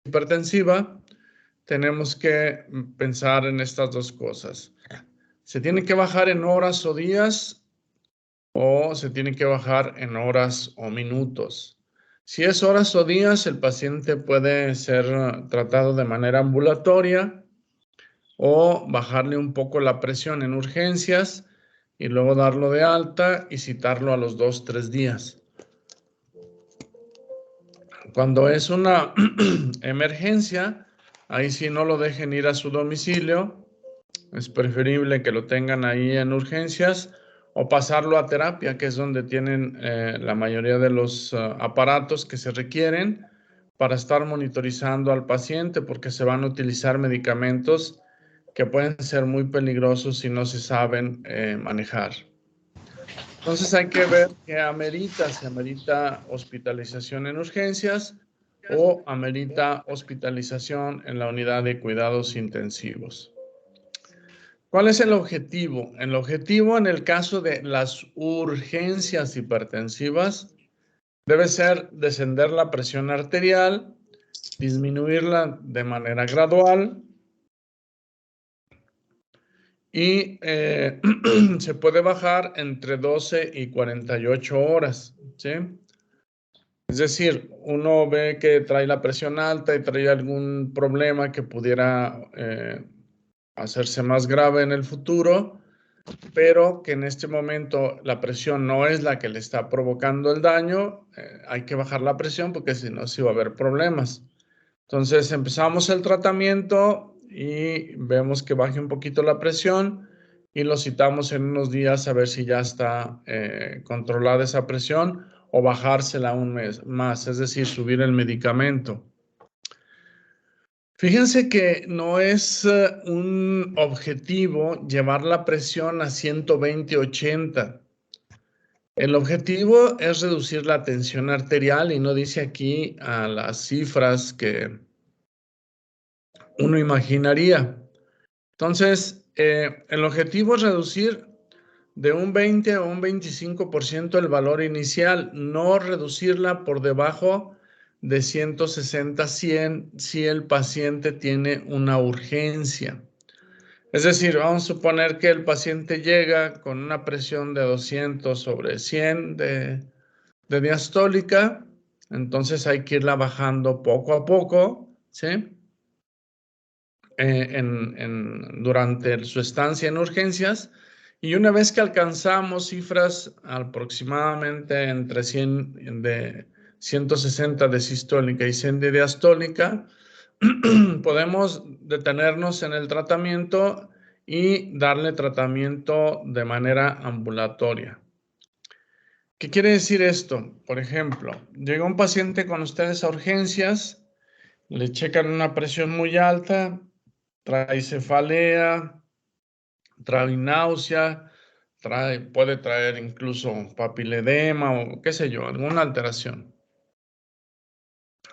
hipertensiva, tenemos que pensar en estas dos cosas. ¿Se tiene que bajar en horas o días o se tiene que bajar en horas o minutos? Si es horas o días, el paciente puede ser tratado de manera ambulatoria o bajarle un poco la presión en urgencias y luego darlo de alta y citarlo a los 2-3 días. Cuando es una emergencia, ahí sí no lo dejen ir a su domicilio. Es preferible que lo tengan ahí en urgencias o pasarlo a terapia, que es donde tienen la mayoría de los aparatos que se requieren para estar monitorizando al paciente, porque se van a utilizar medicamentos que pueden ser muy peligrosos si no se saben manejar. Entonces hay que ver qué amerita, si amerita hospitalización en urgencias o amerita hospitalización en la unidad de cuidados intensivos. ¿Cuál es el objetivo? El objetivo en el caso de las urgencias hipertensivas debe ser descender la presión arterial, disminuirla de manera gradual y se puede bajar entre 12 y 48 horas, ¿sí? Es decir, uno ve que trae la presión alta y trae algún problema que pudiera hacerse más grave en el futuro, pero que en este momento la presión no es la que le está provocando el daño. Hay que bajar la presión porque si no, sí va a haber problemas. Entonces empezamos el tratamiento y vemos que baje un poquito la presión y lo citamos en unos días a ver si ya está controlada esa presión o bajársela un mes más, es decir, subir el medicamento. Fíjense que no es un objetivo llevar la presión a 120/80. El objetivo es reducir la tensión arterial y no dice aquí a las cifras que uno imaginaría. Entonces, el objetivo es reducir de un 20 o un 25% el valor inicial, no reducirla por debajo de 160/100 si el paciente tiene una urgencia. Es decir, vamos a suponer que el paciente llega con una presión de 200/100 de diastólica, entonces hay que irla bajando poco a poco, ¿sí? Durante su estancia en urgencias, y una vez que alcanzamos cifras aproximadamente entre 160 de sistólica y 100 de diastólica, podemos detenernos en el tratamiento y darle tratamiento de manera ambulatoria. ¿Qué quiere decir esto? Por ejemplo, llega un paciente con ustedes a urgencias, le checan una presión muy alta, trae cefalea, trae náusea, puede traer incluso papiledema o qué sé yo, alguna alteración.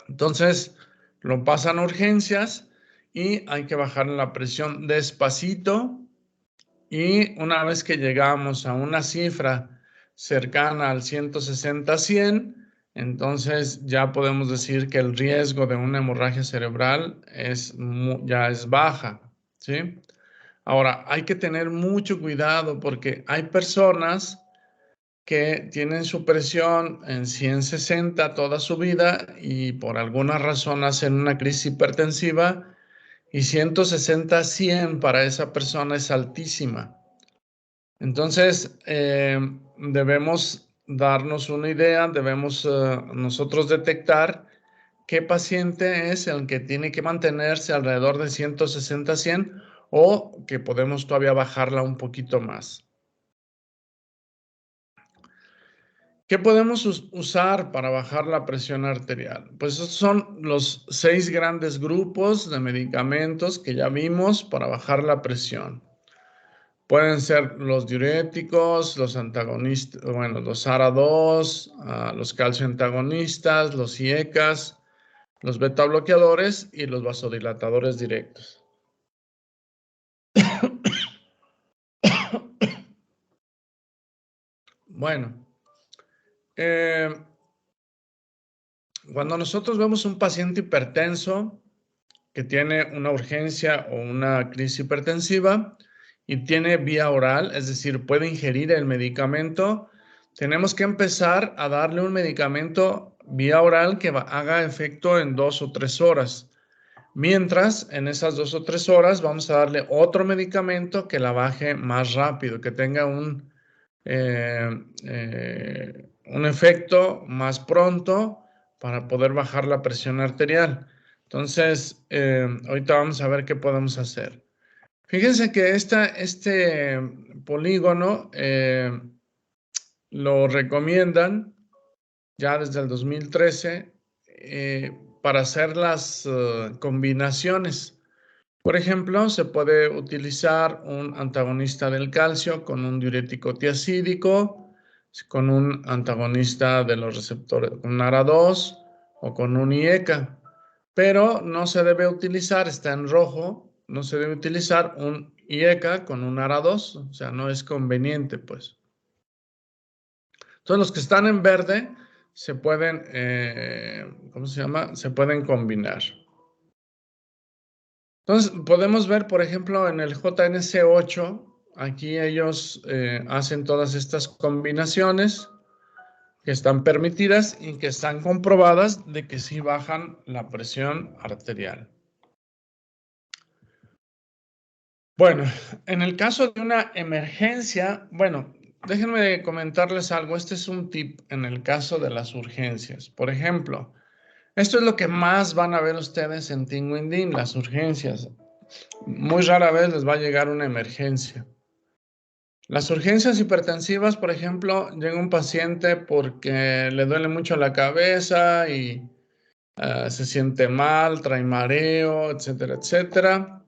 Entonces, lo pasan a urgencias y hay que bajar la presión despacito, y una vez que llegamos a una cifra cercana al 160/100, entonces ya podemos decir que el riesgo de una hemorragia cerebral ya es baja, ¿sí? Ahora, hay que tener mucho cuidado porque hay personas que tienen su presión en 160 toda su vida y por alguna razón hacen una crisis hipertensiva y 160/100 para esa persona es altísima. Entonces, debemos darnos una idea, debemos nosotros detectar qué paciente es el que tiene que mantenerse alrededor de 160/100 o que podemos todavía bajarla un poquito más. ¿Qué podemos usar para bajar la presión arterial? Pues esos son los 6 grandes grupos de medicamentos que ya vimos para bajar la presión. Pueden ser los diuréticos, los antagonistas, bueno, los ARA2, los calcio antagonistas, los IECAs, los beta bloqueadores y los vasodilatadores directos. Bueno, cuando nosotros vemos un paciente hipertenso, que tiene una urgencia o una crisis hipertensiva y tiene vía oral, es decir, puede ingerir el medicamento, tenemos que empezar a darle un medicamento vía oral que haga efecto en 2 o 3 horas. Mientras, en esas 2 o 3 horas vamos a darle otro medicamento que la baje más rápido, que tenga un efecto más pronto para poder bajar la presión arterial. Entonces, ahorita vamos a ver qué podemos hacer. Fíjense que este polígono lo recomiendan ya desde el 2013 para hacer las combinaciones. Por ejemplo, se puede utilizar un antagonista del calcio con un diurético tiacídico, con un antagonista de los receptores, con un ARA2 o con un IECA. Pero no se debe utilizar, está en rojo, no se debe utilizar un IECA con un ARA2, o sea, no es conveniente, pues. Entonces, los que están en verde se pueden, ¿cómo se llama? Se pueden combinar. Entonces, podemos ver, por ejemplo, en el JNC8, aquí ellos hacen todas estas combinaciones que están permitidas y que están comprobadas de que sí bajan la presión arterial. Bueno, en el caso de una emergencia, bueno, déjenme comentarles algo. Este es un tip en el caso de las urgencias. Por ejemplo, esto es lo que más van a ver ustedes en Tinguindín, las urgencias. Muy rara vez les va a llegar una emergencia. Las urgencias hipertensivas, por ejemplo, llega un paciente porque le duele mucho la cabeza y se siente mal, trae mareo, etcétera, etcétera.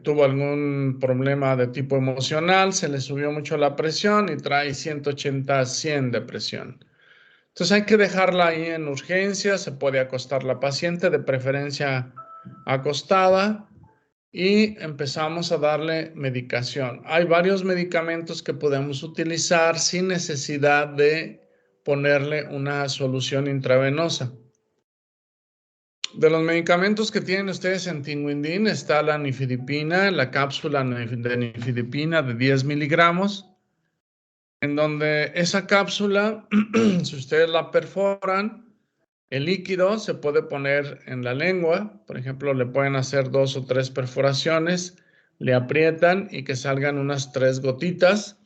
Tuvo algún problema de tipo emocional, se le subió mucho la presión y trae 180-100 de presión. Entonces hay que dejarla ahí en urgencias, se puede acostar la paciente, de preferencia acostada, y empezamos a darle medicación. Hay varios medicamentos que podemos utilizar sin necesidad de ponerle una solución intravenosa. De los medicamentos que tienen ustedes en Tinguindín está la nifedipina, la cápsula de nifedipina de 10 miligramos, en donde esa cápsula, si ustedes la perforan, el líquido se puede poner en la lengua, por ejemplo, le pueden hacer 2 o 3 perforaciones, le aprietan y que salgan unas 3 gotitas,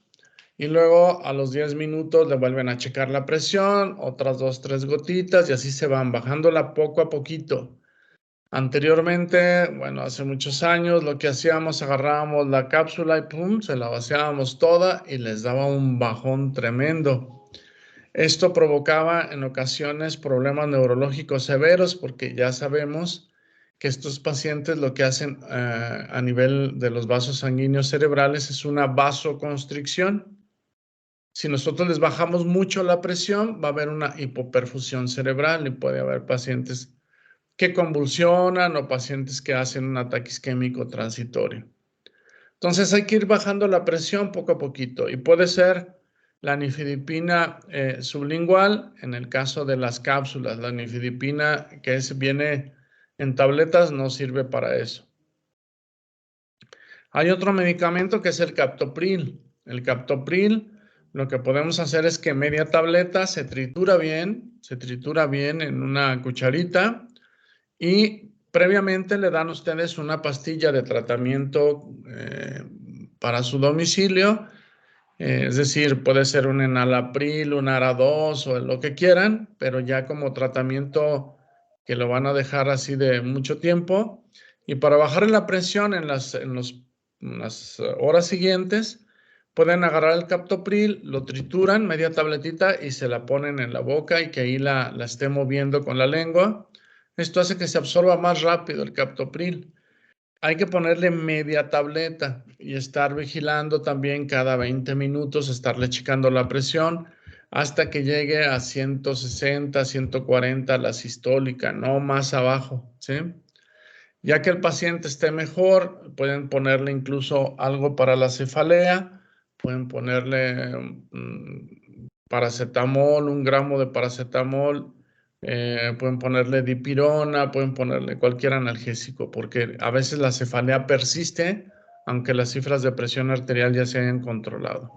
y luego a los 10 minutos le vuelven a checar la presión, otras 2 o 3 gotitas, y así se van bajándola poco a poquito. Anteriormente, bueno, hace muchos años, lo que hacíamos, agarrábamos la cápsula y pum, se la vaciábamos toda y les daba un bajón tremendo. Esto provocaba en ocasiones problemas neurológicos severos porque ya sabemos que estos pacientes lo que hacen a nivel de los vasos sanguíneos cerebrales es una vasoconstricción. Si nosotros les bajamos mucho la presión, va a haber una hipoperfusión cerebral y puede haber pacientes que convulsionan o pacientes que hacen un ataque isquémico transitorio. Entonces hay que ir bajando la presión poco a poquito y puede ser la nifedipina sublingual en el caso de las cápsulas. La nifedipina viene en tabletas no sirve para eso. Hay otro medicamento que es el captopril. El captopril, lo que podemos hacer es que media tableta se tritura bien en una cucharita y previamente le dan ustedes una pastilla de tratamiento para su domicilio, es decir, puede ser un enalapril, un ARA2 o lo que quieran, pero ya como tratamiento que lo van a dejar así de mucho tiempo. Y para bajar la presión en las horas siguientes, pueden agarrar el captopril, lo trituran, media tabletita, y se la ponen en la boca y que ahí la esté moviendo con la lengua. Esto hace que se absorba más rápido el captopril. Hay que ponerle media tableta y estar vigilando también cada 20 minutos, estarle checando la presión hasta que llegue a 160, 140 la sistólica, no más abajo, ¿sí? Ya que el paciente esté mejor, pueden ponerle incluso algo para la cefalea, pueden ponerle paracetamol, 1 gramo de paracetamol pueden ponerle dipirona, pueden ponerle cualquier analgésico, porque a veces la cefalea persiste, aunque las cifras de presión arterial ya se hayan controlado.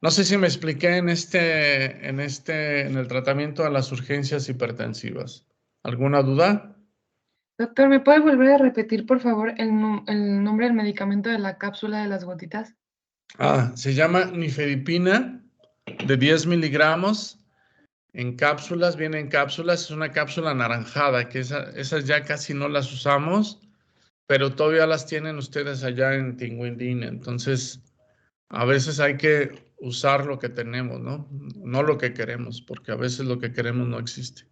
No sé si me expliqué en el tratamiento de las urgencias hipertensivas. ¿Alguna duda? Doctor, ¿me puede volver a repetir, por favor, el nombre del medicamento de la cápsula de las gotitas? Se llama nifedipina de 10 miligramos en cápsulas, viene en cápsulas, es una cápsula anaranjada, que esas ya casi no las usamos, pero todavía las tienen ustedes allá en Tinguindín, entonces a veces hay que usar lo que tenemos, ¿no? No lo que queremos, porque a veces lo que queremos no existe.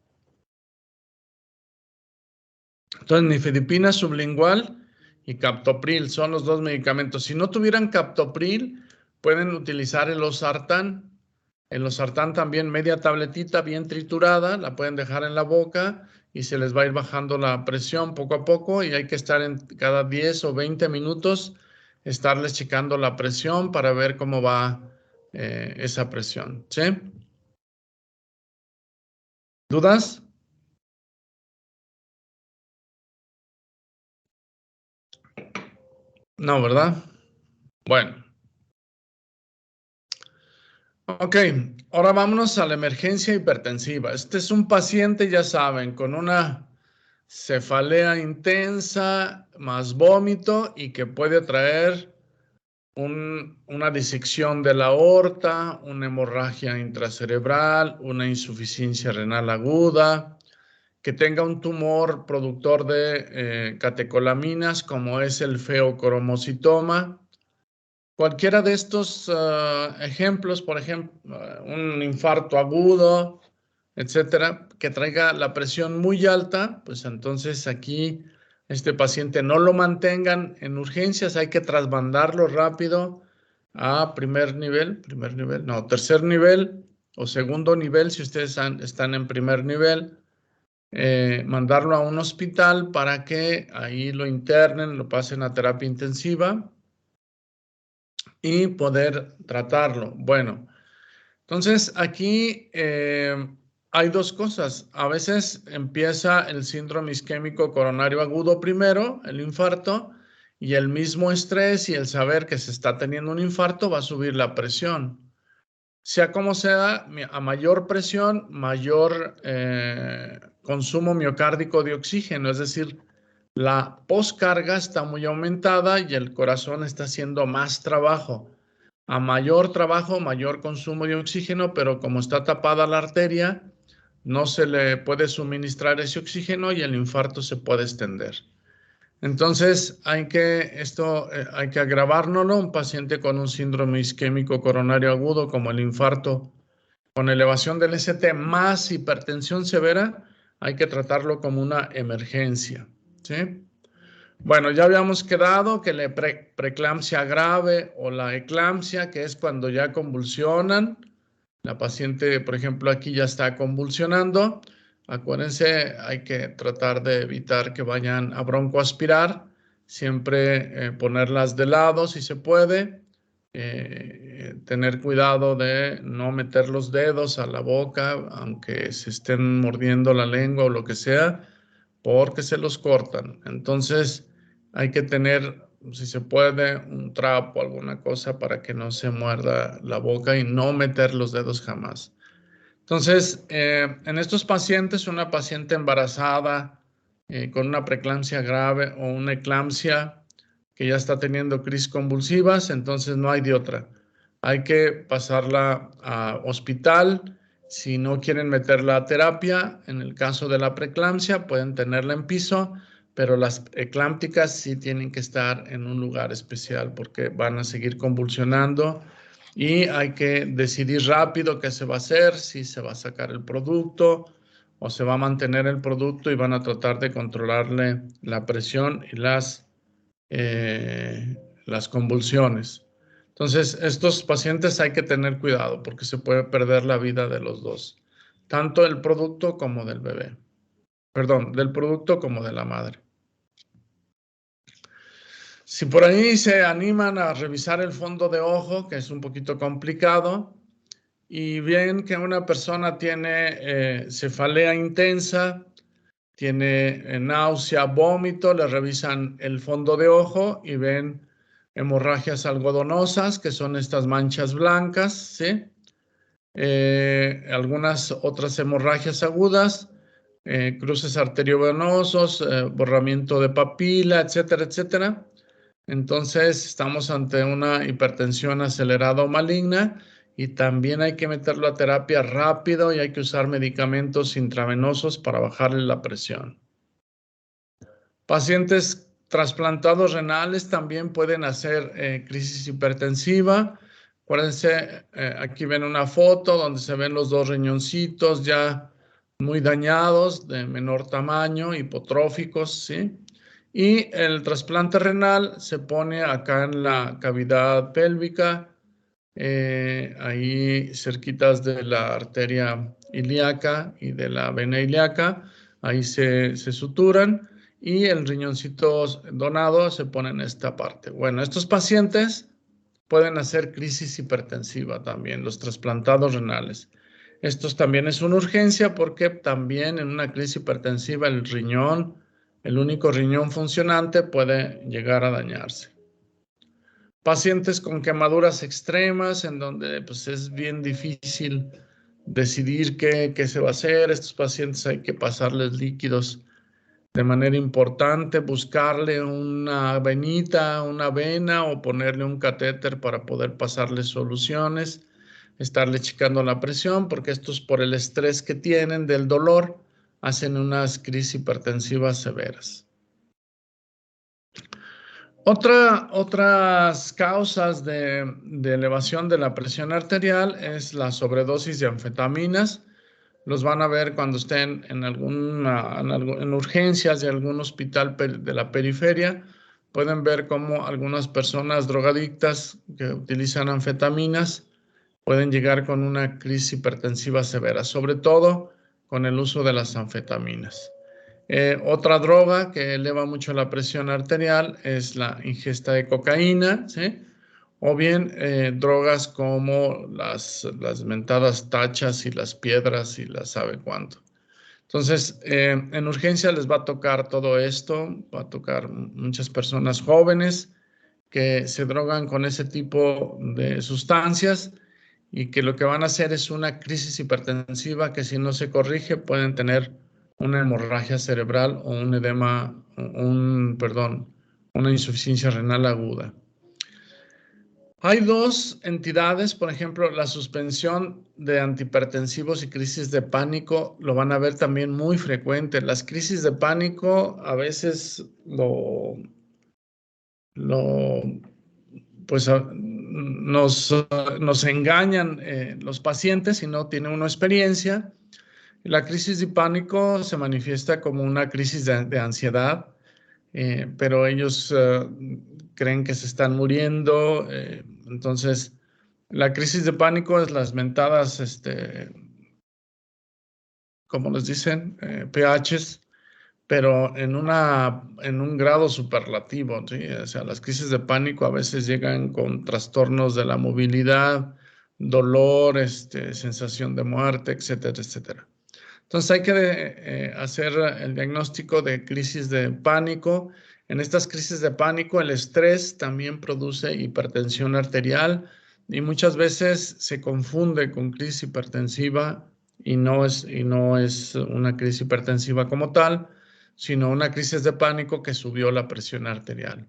Entonces, nifedipina sublingual y captopril son los dos medicamentos. Si no tuvieran captopril, pueden utilizar el losartán. El losartán también media tabletita bien triturada, la pueden dejar en la boca y se les va a ir bajando la presión poco a poco y hay que estar en cada 10 o 20 minutos, estarles checando la presión para ver cómo va esa presión. ¿Sí? ¿Dudas? No, ¿verdad? Bueno. Ok, ahora vámonos a la emergencia hipertensiva. Este es un paciente, ya saben, con una cefalea intensa, más vómito y que puede traer una disección de la aorta, una hemorragia intracerebral, una insuficiencia renal aguda, que tenga un tumor productor de catecolaminas como es el feocromocitoma. Cualquiera de estos ejemplos, por ejemplo, un infarto agudo, etcétera, que traiga la presión muy alta, pues entonces aquí este paciente no lo mantengan en urgencias, hay que trasmandarlo rápido a tercer nivel o segundo nivel, si ustedes están en primer nivel, mandarlo a un hospital para que ahí lo internen, lo pasen a terapia intensiva y poder tratarlo. Bueno, entonces aquí hay dos cosas. A veces empieza el síndrome isquémico coronario agudo primero, el infarto, y el mismo estrés y el saber que se está teniendo un infarto va a subir la presión. Sea como sea, a mayor presión, mayor consumo miocárdico de oxígeno, es decir, la poscarga está muy aumentada y el corazón está haciendo más trabajo. A mayor trabajo, mayor consumo de oxígeno, pero como está tapada la arteria, no se le puede suministrar ese oxígeno y el infarto se puede extender. Entonces, hay que agravárnoslo. Un paciente con un síndrome isquémico coronario agudo, como el infarto, con elevación del ST más hipertensión severa, hay que tratarlo como una emergencia. ¿Sí? Bueno, ya habíamos quedado que la preeclampsia grave o la eclampsia, que es cuando ya convulsionan, la paciente, por ejemplo, aquí ya está convulsionando. Acuérdense, hay que tratar de evitar que vayan a broncoaspirar, siempre ponerlas de lado si se puede, tener cuidado de no meter los dedos a la boca, aunque se estén mordiendo la lengua o lo que sea, porque se los cortan. Entonces, hay que tener, si se puede, un trapo, alguna cosa para que no se muerda la boca y no meter los dedos jamás. Entonces, en estos pacientes, una paciente embarazada con una preeclampsia grave o una eclampsia que ya está teniendo crisis convulsivas, entonces no hay de otra. Hay que pasarla a hospital. Si no quieren meterla a terapia, en el caso de la preeclampsia, pueden tenerla en piso, pero las eclámpticas sí tienen que estar en un lugar especial porque van a seguir convulsionando y hay que decidir rápido qué se va a hacer, si se va a sacar el producto o se va a mantener el producto y van a tratar de controlarle la presión y las convulsiones. Entonces, estos pacientes hay que tener cuidado porque se puede perder la vida de los dos, tanto del producto como del bebé. Perdón, del producto como de la madre. Si por ahí se animan a revisar el fondo de ojo, que es un poquito complicado, y ven que una persona tiene cefalea intensa, tiene náusea, vómito, le revisan el fondo de ojo y ven hemorragias algodonosas, que son estas manchas blancas, ¿sí? Algunas otras hemorragias agudas, cruces arteriovenosos, borramiento de papila, etcétera, etcétera. Entonces, estamos ante una hipertensión acelerada o maligna y también hay que meterlo a terapia rápido y hay que usar medicamentos intravenosos para bajarle la presión. Pacientes trasplantados renales también pueden hacer crisis hipertensiva. Acuérdense, aquí ven una foto donde se ven los dos riñoncitos ya muy dañados, de menor tamaño, hipotróficos, ¿sí? Y el trasplante renal se pone acá en la cavidad pélvica, ahí cerquitas de la arteria ilíaca y de la vena ilíaca, ahí se suturan y el riñoncito donado se pone en esta parte. Bueno, estos pacientes pueden hacer crisis hipertensiva también, los trasplantados renales. Estos también es una urgencia porque también en una crisis hipertensiva el riñón, el único riñón funcionante, puede llegar a dañarse. Pacientes con quemaduras extremas en donde pues, es bien difícil decidir qué se va a hacer. Estos pacientes hay que pasarles líquidos de manera importante, buscarle una venita, una vena o ponerle un catéter para poder pasarle soluciones, estarle checando la presión, porque estos por el estrés que tienen del dolor hacen unas crisis hipertensivas severas. Otras causas de elevación de la presión arterial es la sobredosis de anfetaminas. Los van a ver cuando estén en urgencias de algún hospital de la periferia. Pueden ver cómo algunas personas drogadictas que utilizan anfetaminas pueden llegar con una crisis hipertensiva severa, sobre todo con el uso de las anfetaminas. Otra droga que eleva mucho la presión arterial es la ingesta de cocaína, ¿sí? O bien drogas como las mentadas tachas y las piedras y las sabe cuánto. Entonces, en urgencia les va a tocar todo esto, va a tocar muchas personas jóvenes que se drogan con ese tipo de sustancias y que lo que van a hacer es una crisis hipertensiva que si no se corrige pueden tener una hemorragia cerebral o un edema, una insuficiencia renal aguda. Hay dos entidades, por ejemplo, la suspensión de antihipertensivos y crisis de pánico, lo van a ver también muy frecuente. Las crisis de pánico a veces pues nos engañan los pacientes si no tienen una experiencia. La crisis de pánico se manifiesta como una crisis de ansiedad, pero ellos creen que se están muriendo. Entonces, la crisis de pánico es las mentadas, como les dicen, PHs, pero en un grado superlativo, ¿sí? O sea, las crisis de pánico a veces llegan con trastornos de la movilidad, dolor, sensación de muerte, etcétera, etcétera. Entonces hay que hacer el diagnóstico de crisis de pánico. En estas crisis de pánico el estrés también produce hipertensión arterial y muchas veces se confunde con crisis hipertensiva y no es una crisis hipertensiva como tal, sino una crisis de pánico que subió la presión arterial.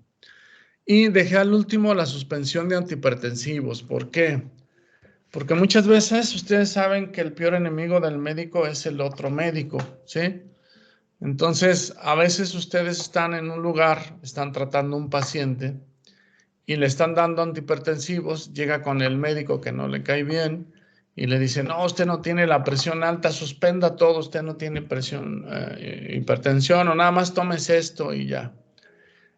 Y dejé al último la suspensión de antihipertensivos. ¿Por qué? Porque muchas veces ustedes saben que el peor enemigo del médico es el otro médico, ¿sí? Entonces, a veces ustedes están en un lugar, están tratando a un paciente y le están dando antihipertensivos, llega con el médico que no le cae bien y le dice, no, usted no tiene la presión alta, suspenda todo, usted no tiene hipertensión o nada más tómese esto y ya.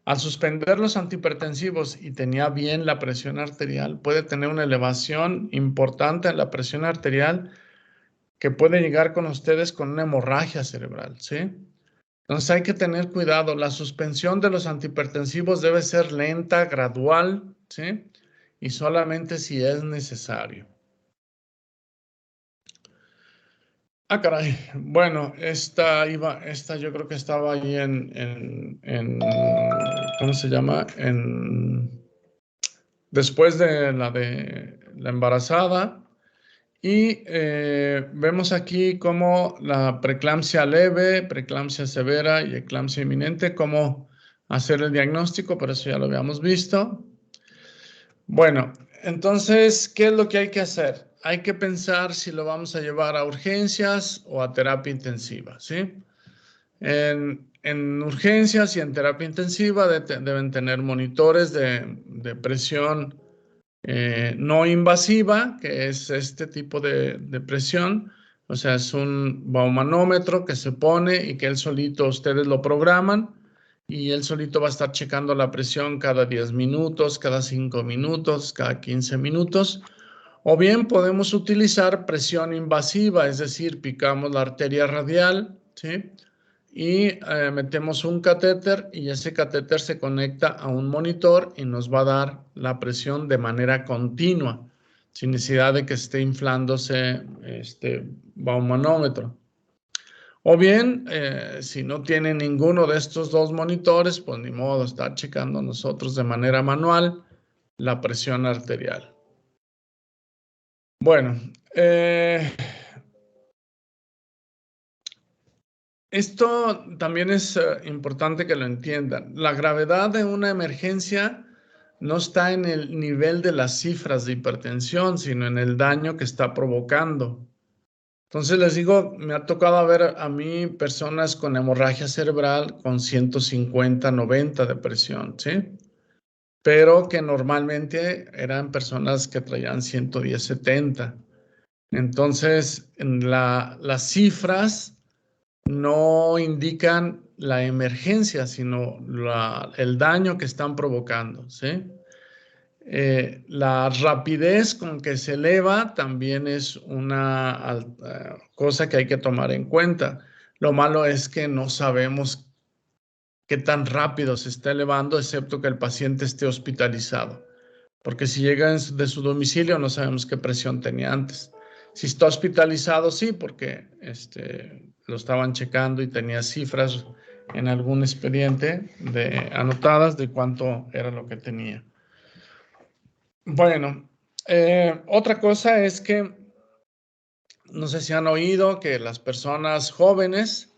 Al suspender los antihipertensivos y tenía bien la presión arterial, puede tener una elevación importante en la presión arterial que puede llegar con ustedes con una hemorragia cerebral, ¿sí? Entonces hay que tener cuidado. La suspensión de los antihipertensivos debe ser lenta, gradual, ¿sí? Y solamente si es necesario. Ah, caray. Bueno, esta yo creo que estaba ahí ¿cómo se llama? Después de la embarazada. Y vemos aquí cómo la preeclampsia leve, preeclampsia severa y eclampsia inminente, cómo hacer el diagnóstico, pero eso ya lo habíamos visto. Bueno, entonces, ¿qué es lo que hay que hacer? Hay que pensar si lo vamos a llevar a urgencias o a terapia intensiva, ¿sí? En urgencias y en terapia intensiva deben tener monitores de presión no invasiva, que es este tipo de presión. O sea, es un baumanómetro que se pone y que él solito, ustedes lo programan y él solito va a estar checando la presión cada 10 minutos, cada 5 minutos, cada 15 minutos. O bien podemos utilizar presión invasiva, es decir, picamos la arteria radial, ¿sí? Y metemos un catéter y ese catéter se conecta a un monitor y nos va a dar la presión de manera continua, sin necesidad de que esté inflándose este baumanómetro. O bien, si no tiene ninguno de estos dos monitores, pues ni modo, estar checando nosotros de manera manual la presión arterial. Bueno, esto también es importante que lo entiendan. La gravedad de una emergencia no está en el nivel de las cifras de hipertensión, sino en el daño que está provocando. Entonces les digo, me ha tocado ver a mí personas con hemorragia cerebral con 150, 90 de presión, ¿sí? Pero que normalmente eran personas que traían 110, 70. Entonces, las cifras no indican la emergencia, sino el daño que están provocando, ¿sí? La rapidez con que se eleva también es una cosa que hay que tomar en cuenta. Lo malo es que no sabemos qué tan rápido se está elevando, excepto que el paciente esté hospitalizado. Porque si llega de su domicilio no sabemos qué presión tenía antes. Si está hospitalizado, sí, porque lo estaban checando y tenía cifras en algún expediente anotadas de cuánto era lo que tenía. Bueno, otra cosa es que no sé si han oído que las personas jóvenes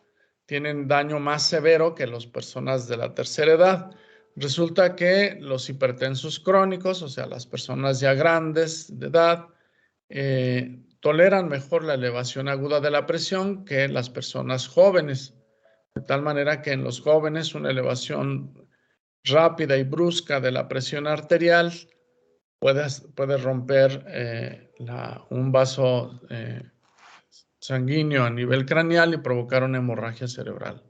tienen daño más severo que las personas de la tercera edad. Resulta que los hipertensos crónicos, o sea, las personas ya grandes de edad, toleran mejor la elevación aguda de la presión que las personas jóvenes. De tal manera que en los jóvenes una elevación rápida y brusca de la presión arterial puede romper un vaso sanguíneo a nivel craneal y provocar una hemorragia cerebral.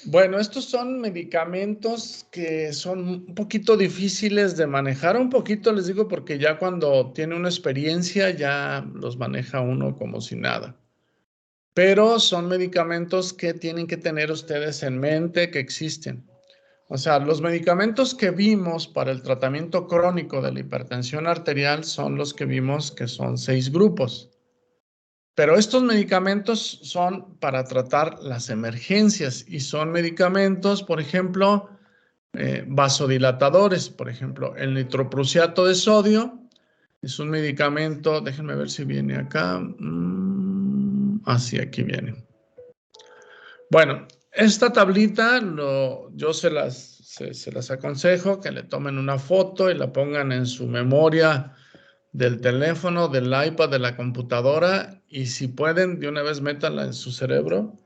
Bueno, estos son medicamentos que son un poquito difíciles de manejar, un poquito les digo porque ya cuando tiene una experiencia ya los maneja uno como si nada. Pero son medicamentos que tienen que tener ustedes en mente que existen. O sea, los medicamentos que vimos para el tratamiento crónico de la hipertensión arterial son los que vimos que son 6 grupos. Pero estos medicamentos son para tratar las emergencias y son medicamentos, por ejemplo, vasodilatadores. Por ejemplo, el nitroprusiato de sodio es un medicamento, déjenme ver si viene acá. Sí, aquí viene. Bueno, esta tablita yo se las aconsejo que le tomen una foto y la pongan en su memoria del teléfono, del iPad, de la computadora y si pueden, de una vez métanla en su cerebro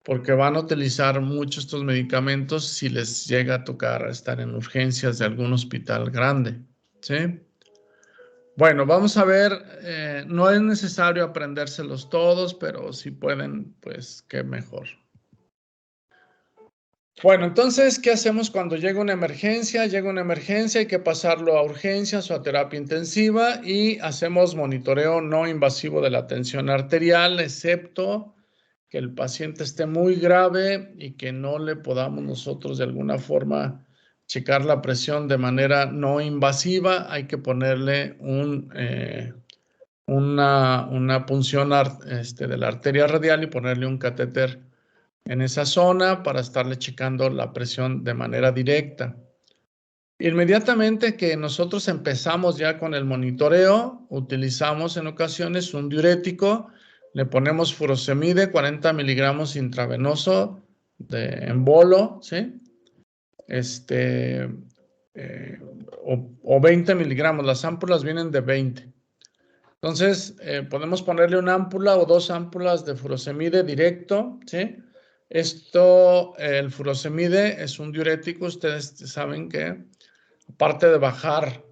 porque van a utilizar mucho estos medicamentos si les llega a tocar estar en urgencias de algún hospital grande, ¿sí? Bueno, vamos a ver, no es necesario aprendérselos todos, pero si pueden, pues qué mejor. Bueno, entonces, ¿qué hacemos cuando llega una emergencia? Llega una emergencia, hay que pasarlo a urgencias o a terapia intensiva y hacemos monitoreo no invasivo de la tensión arterial, excepto que el paciente esté muy grave y que no le podamos nosotros de alguna forma checar la presión de manera no invasiva. Hay que ponerle una punción de la arteria radial y ponerle un catéter en esa zona para estarle checando la presión de manera directa. Inmediatamente que nosotros empezamos ya con el monitoreo, utilizamos en ocasiones un diurético, le ponemos furosemide 40 miligramos intravenoso en bolo, ¿sí? O 20 miligramos, las ámpulas vienen de 20. Entonces, podemos ponerle una ámpula o 2 ámpulas de furosemide directo, ¿sí? El furosemide es un diurético, ustedes saben que aparte de bajar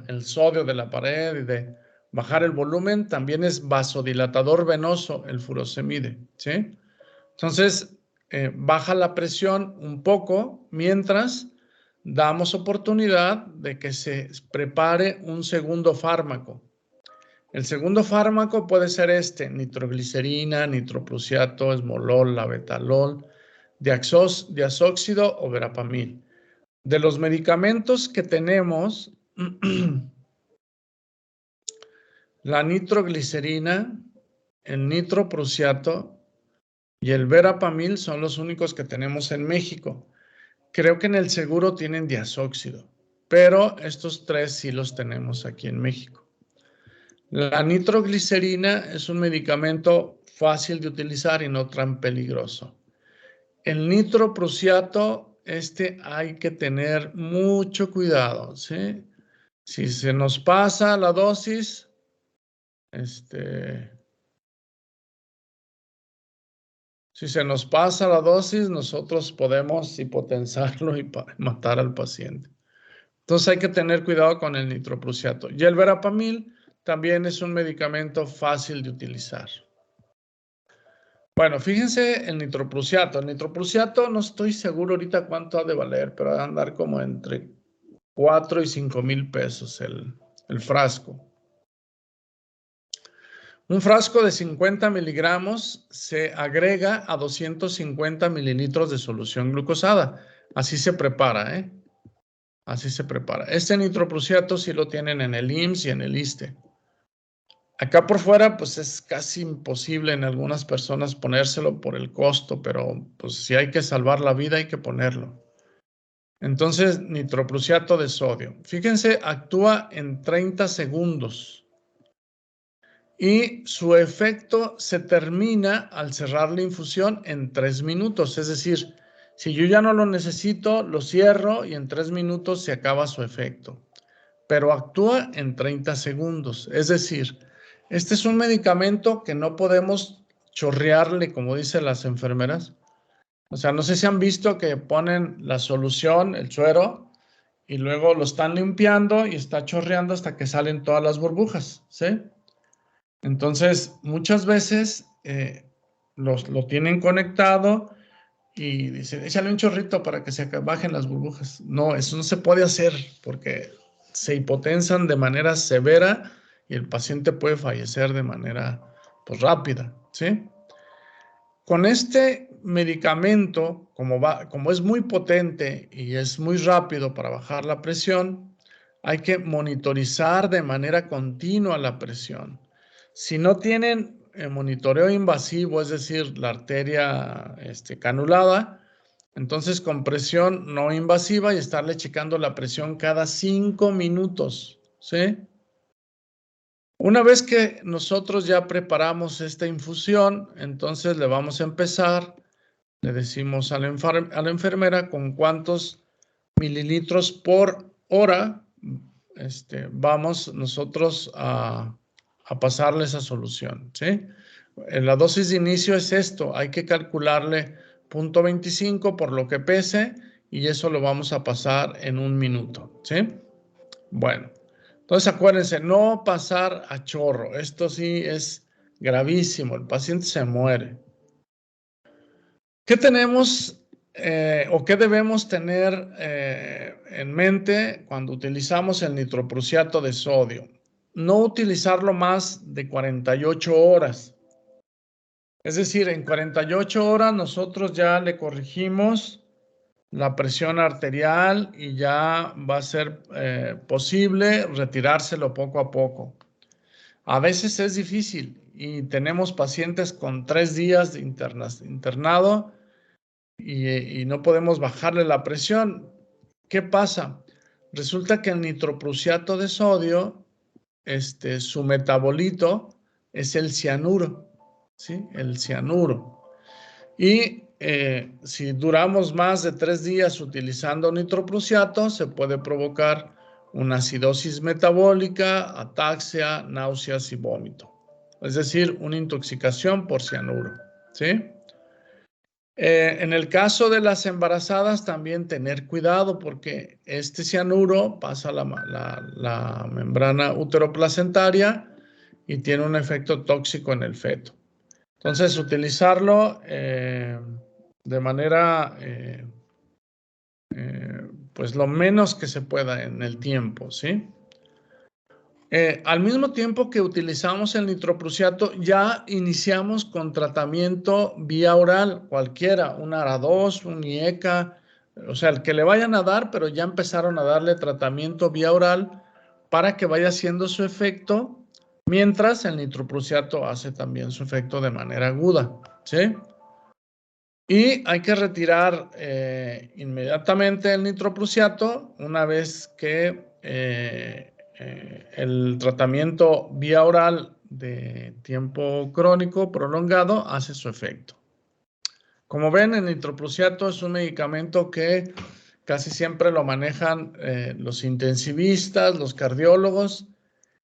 el sodio de la pared y de bajar el volumen, también es vasodilatador venoso el furosemide, ¿sí? Entonces, baja la presión un poco mientras damos oportunidad de que se prepare un segundo fármaco. El segundo fármaco puede ser nitroglicerina, nitroprusiato, esmolol, labetalol, diazóxido o verapamil. De los medicamentos que tenemos, la nitroglicerina, el nitroprusiato y el verapamil son los únicos que tenemos en México. Creo que en el seguro tienen diazóxido, pero estos 3 sí los tenemos aquí en México. La nitroglicerina es un medicamento fácil de utilizar y no tan peligroso. El nitroprusiato, hay que tener mucho cuidado, ¿sí? Si se nos pasa la dosis, nosotros podemos hipotensarlo y matar al paciente. Entonces hay que tener cuidado con el nitroprusiato. Y el verapamil también es un medicamento fácil de utilizar. Bueno, fíjense el nitroprusiato. El nitroprusiato no estoy seguro ahorita cuánto ha de valer, pero va a andar como entre 4 y 5 mil pesos el frasco. Un frasco de 50 miligramos se agrega a 250 mililitros de solución glucosada. Así se prepara, ¿eh? Así se prepara. Este nitroprusiato sí lo tienen en el IMSS y en el ISSSTE. Acá por fuera, pues es casi imposible en algunas personas ponérselo por el costo, pero pues si hay que salvar la vida, hay que ponerlo. Entonces, nitroprusiato de sodio. Fíjense, actúa en 30 segundos y su efecto se termina al cerrar la infusión en 3 minutos. Es decir, si yo ya no lo necesito, lo cierro y en 3 minutos se acaba su efecto. Pero actúa en 30 segundos. Es decir, este es un medicamento que no podemos chorrearle, como dicen las enfermeras. O sea, no sé si han visto que ponen la solución, el suero, y luego lo están limpiando y está chorreando hasta que salen todas las burbujas, ¿sí? Entonces, muchas veces lo tienen conectado y dicen, échale un chorrito para que se bajen las burbujas. No, eso no se puede hacer porque se hipotensan de manera severa y el paciente puede fallecer de manera pues, rápida, ¿sí? Con este medicamento, como es muy potente y es muy rápido para bajar la presión, hay que monitorizar de manera continua la presión. Si no tienen monitoreo invasivo, es decir, la arteria canulada, entonces con presión no invasiva y estarle checando la presión cada 5 minutos, ¿sí? Una vez que nosotros ya preparamos esta infusión, entonces le vamos a empezar, le decimos a la enfermera con cuántos mililitros por hora vamos nosotros a pasarle esa solución, ¿sí? La dosis de inicio es esto, hay que calcularle 0.25 por lo que pese y eso lo vamos a pasar en 1 minuto, ¿sí? Bueno, entonces acuérdense, no pasar a chorro, esto sí es gravísimo, el paciente se muere. ¿Qué tenemos o qué debemos tener en mente cuando utilizamos el nitroprusiato de sodio? No utilizarlo más de 48 horas. Es decir, en 48 horas nosotros ya le corregimos la presión arterial y ya va a ser posible retirárselo poco a poco. A veces es difícil y tenemos pacientes con 3 días de internado y no podemos bajarle la presión. ¿Qué pasa? Resulta que el nitroprusiato de sodio, su metabolito es el cianuro, ¿sí? El cianuro. Y si duramos más de 3 días utilizando nitroprusiato, se puede provocar una acidosis metabólica, ataxia, náuseas y vómito. Es decir, una intoxicación por cianuro, ¿sí? En el caso de las embarazadas, también tener cuidado porque este cianuro pasa la membrana uteroplacentaria y tiene un efecto tóxico en el feto. Entonces, utilizarlo de manera, pues lo menos que se pueda en el tiempo, ¿sí? Al mismo tiempo que utilizamos el nitroprusiato, ya iniciamos con tratamiento vía oral, cualquiera, un ARA2, un IECA, o sea, el que le vayan a dar, pero ya empezaron a darle tratamiento vía oral para que vaya haciendo su efecto, mientras el nitroprusiato hace también su efecto de manera aguda, ¿sí? Y hay que retirar inmediatamente el nitroprusiato una vez que el tratamiento vía oral de tiempo crónico prolongado hace su efecto. Como ven, el nitroprusiato es un medicamento que casi siempre lo manejan los intensivistas, los cardiólogos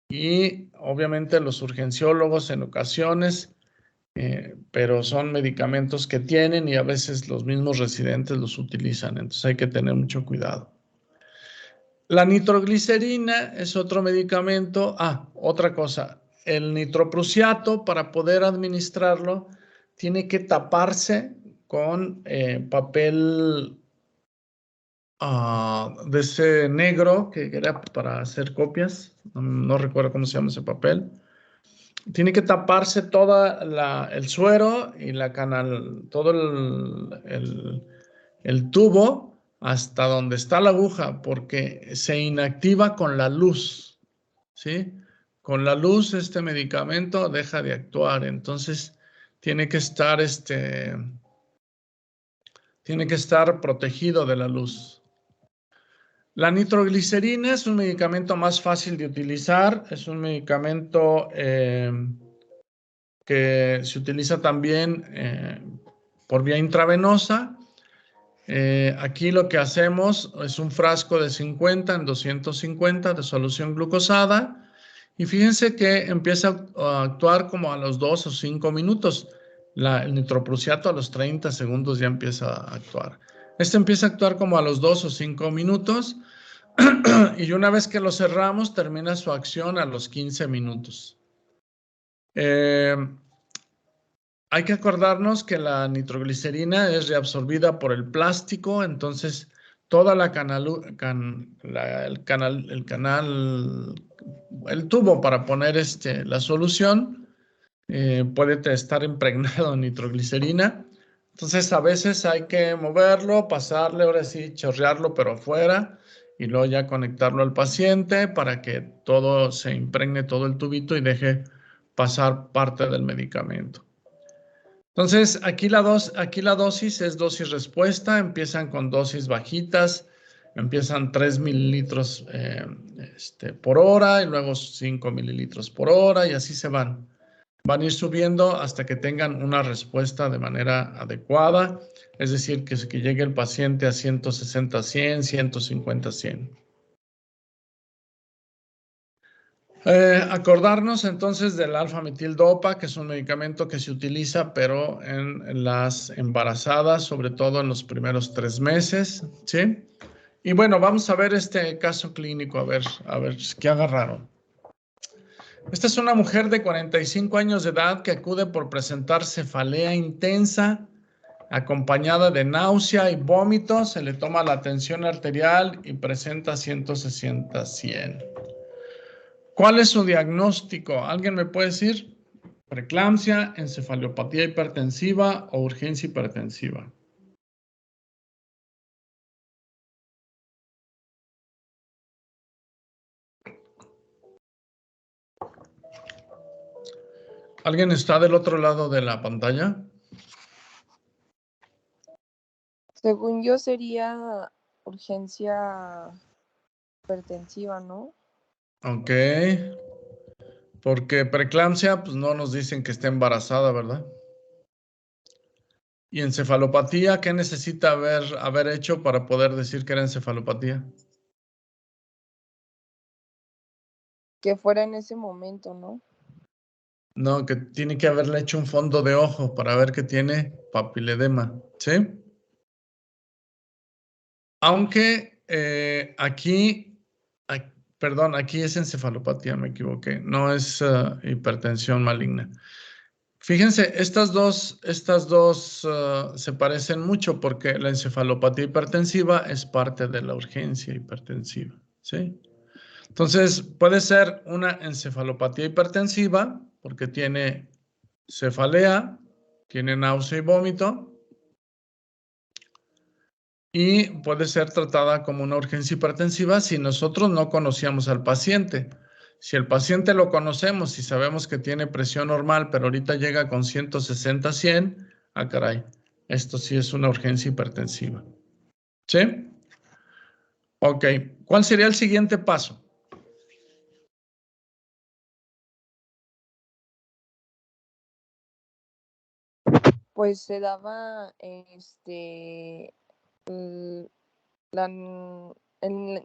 y obviamente los urgenciólogos en ocasiones. Pero son medicamentos que tienen y a veces los mismos residentes los utilizan, entonces hay que tener mucho cuidado. La nitroglicerina es otro medicamento. Otra cosa, el nitroprusiato para poder administrarlo tiene que taparse con papel de ese negro que era para hacer copias, no recuerdo cómo se llama ese papel. Tiene que taparse todo el suero y la canal, todo el tubo hasta donde está la aguja, porque se inactiva con la luz, ¿sí? Con la luz este medicamento deja de actuar, entonces tiene que estar, tiene que estar protegido de la luz. La nitroglicerina es un medicamento más fácil de utilizar, es un medicamento que se utiliza también por vía intravenosa. Aquí lo que hacemos es un frasco de 50 en 250 de solución glucosada y fíjense que empieza a actuar como a los 2 o 5 minutos. El nitroprusiato a los 30 segundos ya empieza a actuar. Este empieza a actuar como a los 2 o 5 minutos y una vez que lo cerramos termina su acción a los 15 minutos. Hay que acordarnos que la nitroglicerina es reabsorbida por el plástico, entonces toda el tubo para poner la solución puede estar impregnado en nitroglicerina. Entonces a veces hay que moverlo, pasarle, ahora sí, chorrearlo, pero afuera, y luego ya conectarlo al paciente para que todo se impregne, todo el tubito y deje pasar parte del medicamento. Entonces, aquí la dosis es dosis respuesta, empiezan con dosis bajitas, empiezan 3 mililitros por hora y luego 5 mililitros por hora y así se van. Van a ir subiendo hasta que tengan una respuesta de manera adecuada, es decir, que llegue el paciente a 160, 100, 150, 100. Acordarnos entonces del alfa-metildopa, que es un medicamento que se utiliza, pero en las embarazadas, sobre todo en los primeros 3 meses, ¿sí? Y bueno, vamos a ver este caso clínico, a ver qué agarraron. Esta es una mujer de 45 años de edad que acude por presentar cefalea intensa, acompañada de náusea y vómito. Se le toma la tensión arterial y presenta 160, 100. ¿Cuál es su diagnóstico? ¿Alguien me puede decir? Preeclampsia, encefalopatía hipertensiva o urgencia hipertensiva. ¿Alguien está del otro lado de la pantalla? Según yo sería urgencia hipertensiva, ¿no? Ok. Porque preeclampsia, pues no nos dicen que esté embarazada, ¿verdad? ¿Y encefalopatía qué necesita haber hecho para poder decir que era encefalopatía? Que fuera en ese momento, ¿no? No, que tiene que haberle hecho un fondo de ojo para ver que tiene papiledema, ¿sí? Aunque perdón, aquí es encefalopatía, me equivoqué, no es hipertensión maligna. Fíjense, estas dos se parecen mucho porque la encefalopatía hipertensiva es parte de la urgencia hipertensiva, ¿sí? Entonces, puede ser una encefalopatía hipertensiva porque tiene cefalea, tiene náusea y vómito, y puede ser tratada como una urgencia hipertensiva si nosotros no conocíamos al paciente. Si el paciente lo conocemos y sabemos que tiene presión normal, pero ahorita llega con 160/100, ah, caray, esto sí es una urgencia hipertensiva. ¿Sí? Ok, ¿cuál sería el siguiente paso? Pues se daba la,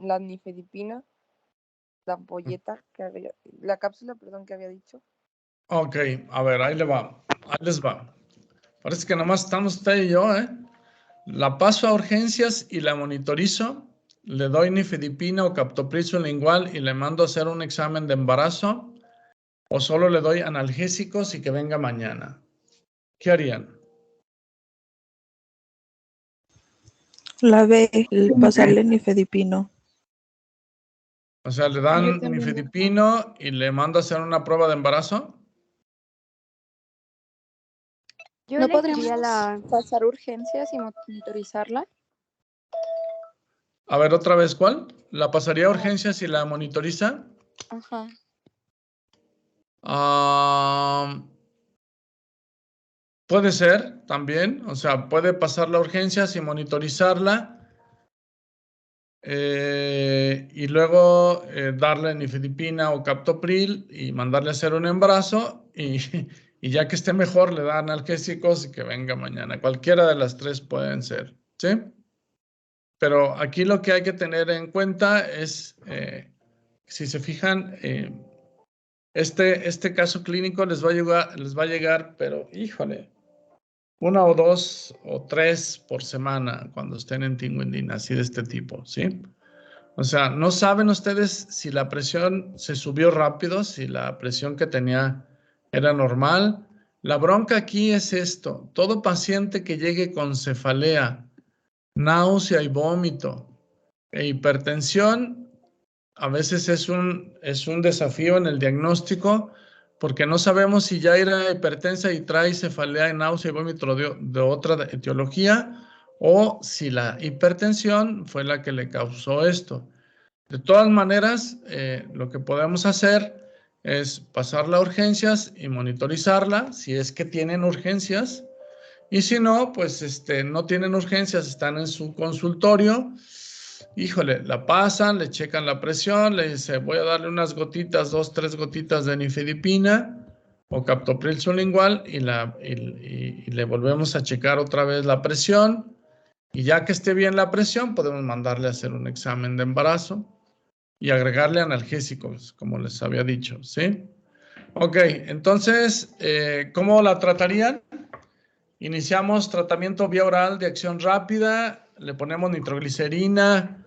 la nifedipina, la ampolleta la cápsula, perdón, que había dicho. Ok, a ver, ahí les va. Parece que nomás estamos usted y yo, ¿eh? La paso a urgencias y la monitorizo. Le doy nifedipina o captopril sublingual y le mando a hacer un examen de embarazo. O solo le doy analgésicos y que venga mañana. ¿Qué harían? La B, el pasarle nifedipino. O sea, le Yo dan también. nifedipino y le mando a hacer una prueba de embarazo. Yo ¿No elegiría podríamos pasar urgencias y monitorizarla? A ver, otra vez, ¿cuál? ¿La pasaría a urgencias y la monitoriza? Ajá. Puede ser también, o sea, puede pasarla a urgencias y monitorizarla. Y luego darle nifedipina o captopril y mandarle a hacer un embarazo y ya que esté mejor le dan analgésicos y que venga mañana. Cualquiera de las tres pueden ser, ¿sí? Pero aquí lo que hay que tener en cuenta es, si se fijan, este caso clínico les va a llegar, pero híjole, 1 o 2 o 3 por semana cuando estén en Tinguindín, así de este tipo, ¿sí? O sea, no saben ustedes si la presión se subió rápido, si la presión que tenía era normal. La bronca aquí es esto. Todo paciente que llegue con cefalea, náusea y vómito e hipertensión, a veces es un desafío en el diagnóstico porque no sabemos si ya era hipertensa y trae cefalea y náusea y vómito de otra etiología o si la hipertensión fue la que le causó esto. De todas maneras, lo que podemos hacer es pasarla a urgencias y monitorizarla si es que tienen urgencias. Y si no, pues no tienen urgencias, están en su consultorio. Híjole, la pasan, le checan la presión, le dice, voy a darle unas gotitas, 2, 3 gotitas de nifedipina o captopril sublingual y le volvemos a checar otra vez la presión. Y ya que esté bien la presión, podemos mandarle a hacer un examen de embarazo y agregarle analgésicos, como les había dicho, ¿sí? Ok, entonces, ¿cómo la tratarían? Iniciamos tratamiento vía oral de acción rápida, le ponemos nitroglicerina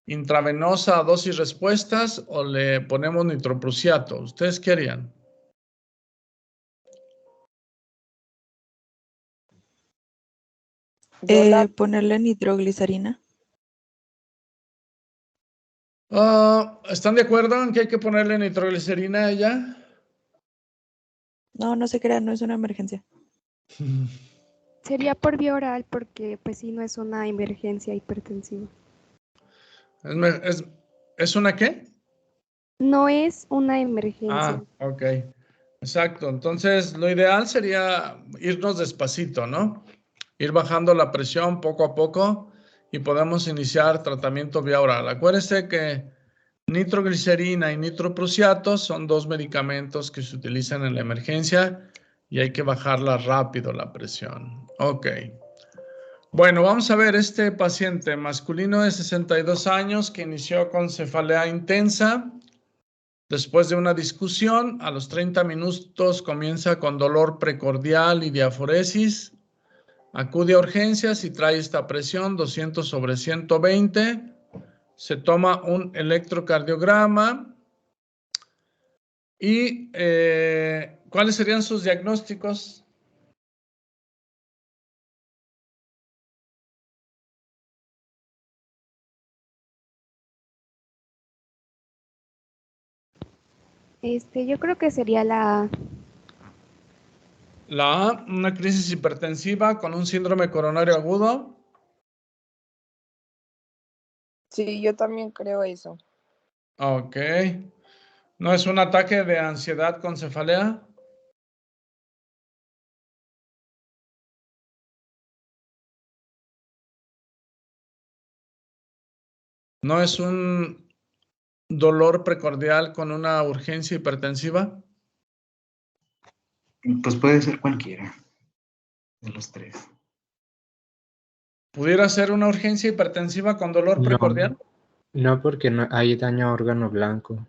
intravenosa a dosis respuestas o le ponemos nitroprusiato. ¿Ustedes qué harían? Ponerle nitroglicerina. ¿Están de acuerdo en que hay que ponerle nitroglicerina a ella? No, no se crean, no es una emergencia. Sería por vía oral porque pues sí, no es una emergencia hipertensiva. ¿Es una qué? No es una emergencia. Ah, ok. Exacto. Entonces, lo ideal sería irnos despacito, ¿no? Ir bajando la presión poco a poco y podemos iniciar tratamiento vía oral. Acuérdense que nitroglicerina y nitroprusiato son dos medicamentos que se utilizan en la emergencia y hay que bajarla rápido la presión. Ok. Bueno, vamos a ver este paciente masculino de 62 años que inició con cefalea intensa. Después de una discusión, a los 30 minutos comienza con dolor precordial y diaforesis. Acude a urgencias y trae esta presión 200/120. Se toma un electrocardiograma. ¿Y cuáles serían sus diagnósticos? Yo creo que sería la A. La A, una crisis hipertensiva con un síndrome coronario agudo. Sí, yo también creo eso. Ok. ¿No es un ataque de ansiedad con cefalea? ¿No es un dolor precordial con una urgencia hipertensiva? Pues puede ser cualquiera de los tres. ¿Pudiera ser una urgencia hipertensiva con dolor precordial? No, porque no hay daño a órgano blanco.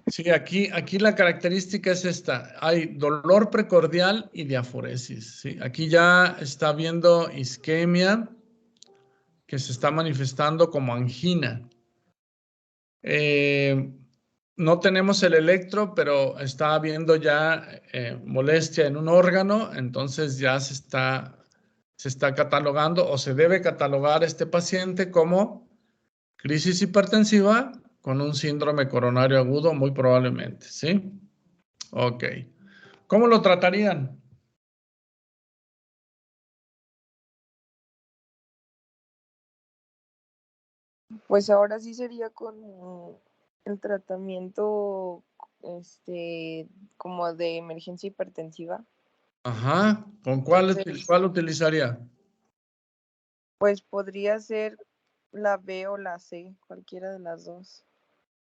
Sí, aquí la característica es esta. Hay dolor precordial y diaforesis. ¿Sí? Aquí ya está viendo isquemia que se está manifestando como angina. No tenemos el electro, pero está habiendo ya molestia en un órgano, entonces ya se está catalogando o se debe catalogar este paciente como crisis hipertensiva con un síndrome coronario agudo, muy probablemente, ¿sí? Ok. ¿Cómo lo tratarían? Pues ahora sí sería con el tratamiento, como de emergencia hipertensiva. Ajá. ¿Con cuál Entonces, utilizaría? pues podría ser la B o la C, cualquiera de las dos.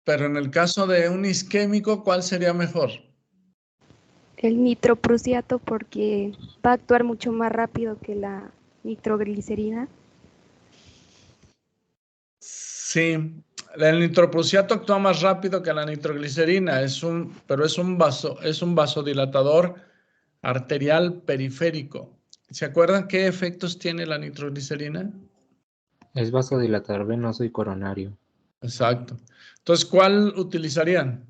Pero en el caso de un isquémico, ¿cuál sería mejor? El nitroprusiato porque va a actuar mucho más rápido que la nitroglicerina. Sí, el nitroprusiato actúa más rápido que la nitroglicerina, pero es un vasodilatador arterial periférico. ¿Se acuerdan qué efectos tiene la nitroglicerina? Es vasodilatador venoso y coronario. Exacto. Entonces, ¿cuál utilizarían?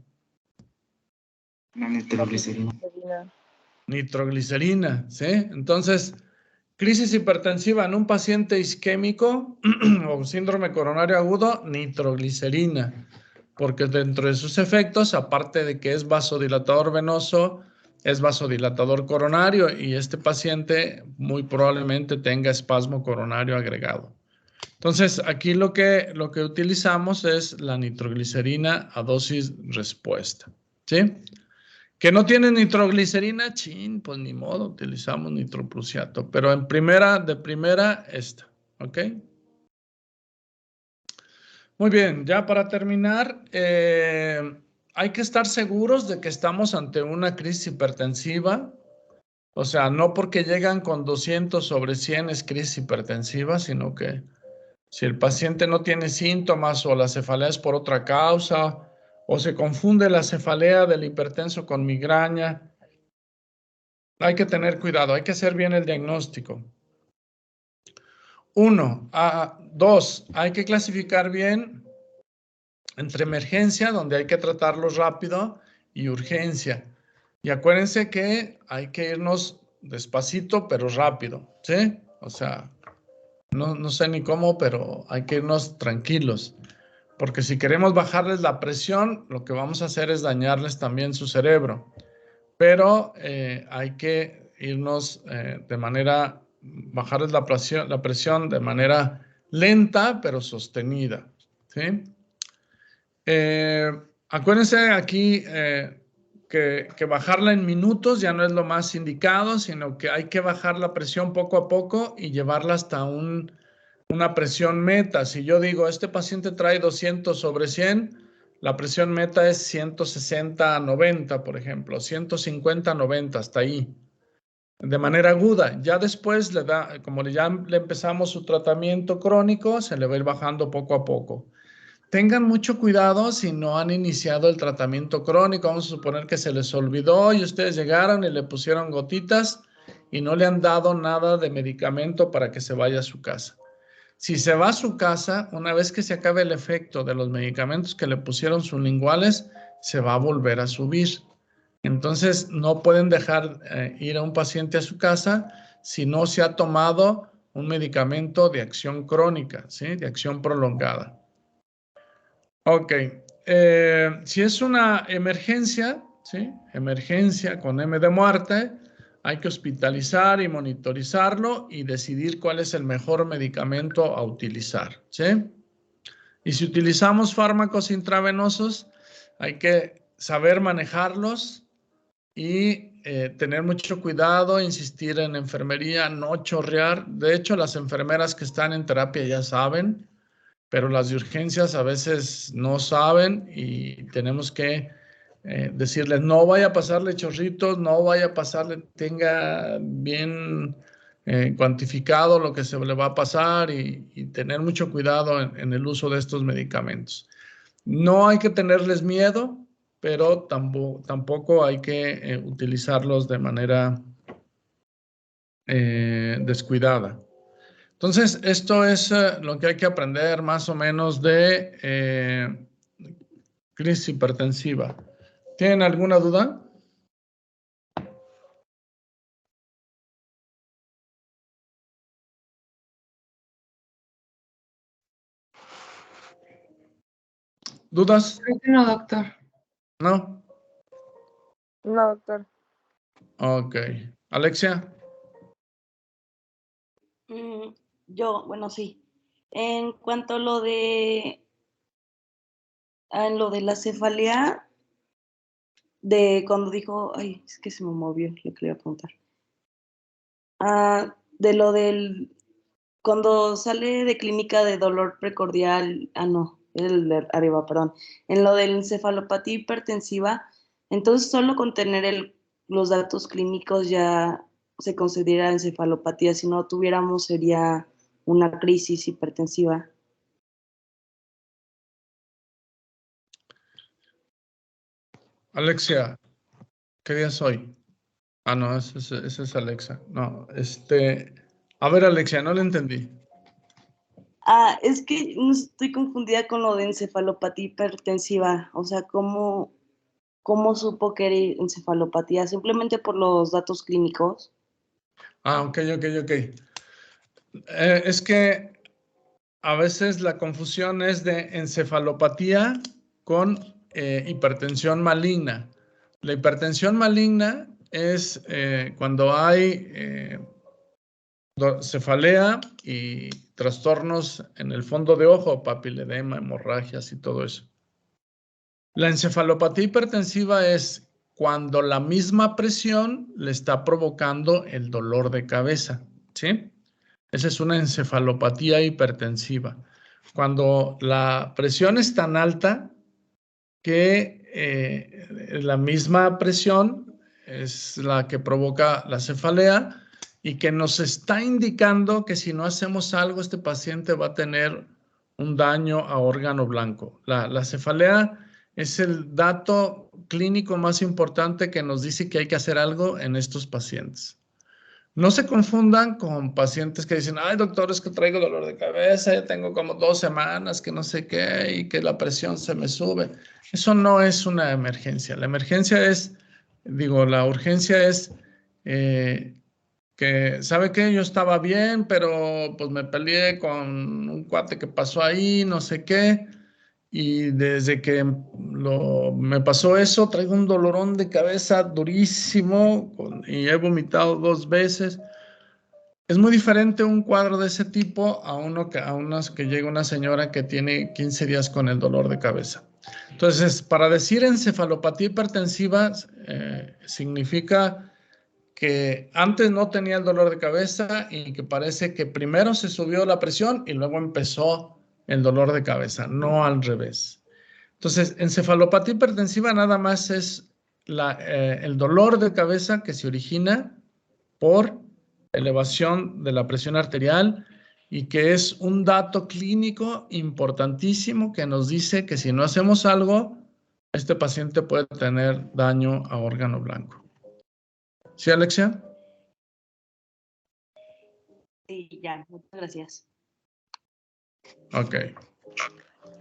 La nitroglicerina. Nitroglicerina, ¿sí? Entonces, crisis hipertensiva en un paciente isquémico o síndrome coronario agudo, nitroglicerina, porque dentro de sus efectos, aparte de que es vasodilatador venoso, es vasodilatador coronario y este paciente muy probablemente tenga espasmo coronario agregado. Entonces, aquí lo que utilizamos es la nitroglicerina a dosis respuesta, ¿sí? Que no tiene nitroglicerina, pues ni modo, utilizamos nitroprusiato. Pero de primera, esta, ¿ok? Muy bien, ya para terminar, hay que estar seguros de que estamos ante una crisis hipertensiva. O sea, no porque llegan con 200/100 es crisis hipertensiva, sino que si el paciente no tiene síntomas o la cefalea es por otra causa, o se confunde la cefalea del hipertenso con migraña, hay que tener cuidado, hay que hacer bien el diagnóstico. 1. 2. Hay que clasificar bien entre emergencia, donde hay que tratarlos rápido, y urgencia. Y acuérdense que hay que irnos despacito, pero rápido, ¿sí? O sea, no sé ni cómo, pero hay que irnos tranquilos. Porque si queremos bajarles la presión, lo que vamos a hacer es dañarles también su cerebro. Pero hay que irnos bajarles la presión de manera lenta, pero sostenida, ¿sí? Acuérdense aquí que bajarla en minutos ya no es lo más indicado, sino que hay que bajar la presión poco a poco y llevarla hasta una presión meta. Si yo digo, este paciente trae 200/100, la presión meta es 160/90, por ejemplo, 150/90, hasta ahí, de manera aguda. Ya después, como ya le empezamos su tratamiento crónico, se le va a ir bajando poco a poco. Tengan mucho cuidado si no han iniciado el tratamiento crónico. Vamos a suponer que se les olvidó y ustedes llegaron y le pusieron gotitas y no le han dado nada de medicamento para que se vaya a su casa. Si se va a su casa, una vez que se acabe el efecto de los medicamentos que le pusieron sublinguales, se va a volver a subir. Entonces, no pueden dejar ir a un paciente a su casa si no se ha tomado un medicamento de acción crónica, ¿sí? De acción prolongada. Ok, si es una emergencia, ¿sí? Emergencia con M de muerte, hay que hospitalizar y monitorizarlo y decidir cuál es el mejor medicamento a utilizar, ¿sí? Y si utilizamos fármacos intravenosos, hay que saber manejarlos y tener mucho cuidado, insistir en enfermería, no chorrear. De hecho, las enfermeras que están en terapia ya saben, pero las de urgencias a veces no saben y tenemos que decirles, no vaya a pasarle chorritos, no vaya a pasarle, tenga bien cuantificado lo que se le va a pasar y tener mucho cuidado en el uso de estos medicamentos. No hay que tenerles miedo, pero tampoco hay que utilizarlos de manera descuidada. Entonces, esto es lo que hay que aprender más o menos de crisis hipertensiva. ¿Tienen alguna duda? ¿Dudas? Creo que no, doctor. ¿No? No, doctor. Ok. ¿Alexia? Bueno, sí. En cuanto a lo de la cefalea, de cuando dijo, ay, es que se me movió lo que le iba a preguntar. De lo del, cuando sale de clínica de dolor precordial, no, el de arriba, perdón, en lo de la encefalopatía hipertensiva, entonces solo con tener los datos clínicos ya se considera encefalopatía, si no tuviéramos sería una crisis hipertensiva. Alexia, ¿qué día es hoy? No, ese es Alexa. No, a ver, Alexia, no le entendí. Es que estoy confundida con lo de encefalopatía hipertensiva, o sea, ¿cómo supo que era encefalopatía? ¿Simplemente por los datos clínicos? Ok. Es que a veces la confusión es de encefalopatía con hipertensión maligna. La hipertensión maligna es cuando hay cefalea y trastornos en el fondo de ojo, papiledema, hemorragias y todo eso. La encefalopatía hipertensiva es cuando la misma presión le está provocando el dolor de cabeza, ¿sí? Esa es una encefalopatía hipertensiva. Cuando la presión es tan alta que la misma presión es la que provoca la cefalea y que nos está indicando que si no hacemos algo, este paciente va a tener un daño a órgano blanco. La cefalea es el dato clínico más importante que nos dice que hay que hacer algo en estos pacientes. No se confundan con pacientes que dicen, ay, doctor, es que traigo dolor de cabeza, ya tengo como 2 semanas que no sé qué y que la presión se me sube. Eso no es una emergencia. La emergencia es, la urgencia es que, ¿sabe qué? Yo estaba bien, pero pues me peleé con un cuate que pasó ahí, no sé qué. Y desde que me pasó eso, traigo un dolorón de cabeza durísimo y he vomitado 2 veces. Es muy diferente un cuadro de ese tipo a unos que llega una señora que tiene 15 días con el dolor de cabeza. Entonces, para decir encefalopatía hipertensiva, significa que antes no tenía el dolor de cabeza y que parece que primero se subió la presión y luego empezó el dolor de cabeza, no al revés. Entonces, encefalopatía hipertensiva nada más es el dolor de cabeza que se origina por elevación de la presión arterial y que es un dato clínico importantísimo que nos dice que si no hacemos algo, este paciente puede tener daño a órgano blanco. ¿Sí, Alexia? Sí, ya, muchas gracias. Ok.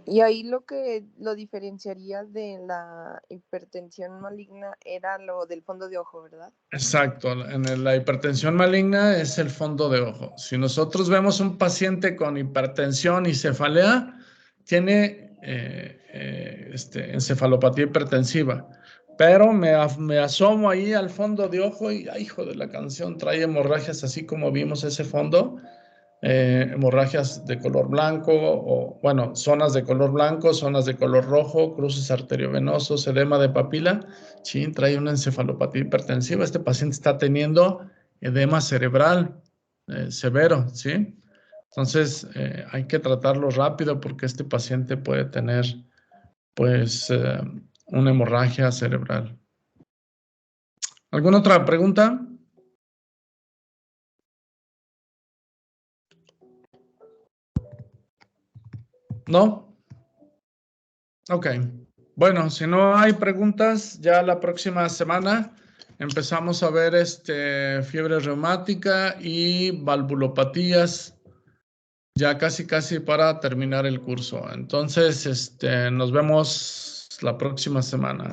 Y ahí lo que lo diferenciaría de la hipertensión maligna era lo del fondo de ojo, ¿verdad? Exacto. En la hipertensión maligna es el fondo de ojo. Si nosotros vemos un paciente con hipertensión y cefalea, tiene encefalopatía hipertensiva. Pero me asomo ahí al fondo de ojo y, ay, hijo de la canción, trae hemorragias así como vimos ese fondo. Hemorragias de color blanco o, bueno, zonas de color blanco, zonas de color rojo, cruces arteriovenosos, edema de papila. Sí, trae una encefalopatía hipertensiva. Este paciente está teniendo edema cerebral severo, ¿sí? Entonces, hay que tratarlo rápido porque este paciente puede tener, pues, una hemorragia cerebral. ¿Alguna otra pregunta? ¿No? Ok. Bueno, si no hay preguntas, ya la próxima semana empezamos a ver fiebre reumática y valvulopatías, ya casi para terminar el curso. Entonces, nos vemos la próxima semana.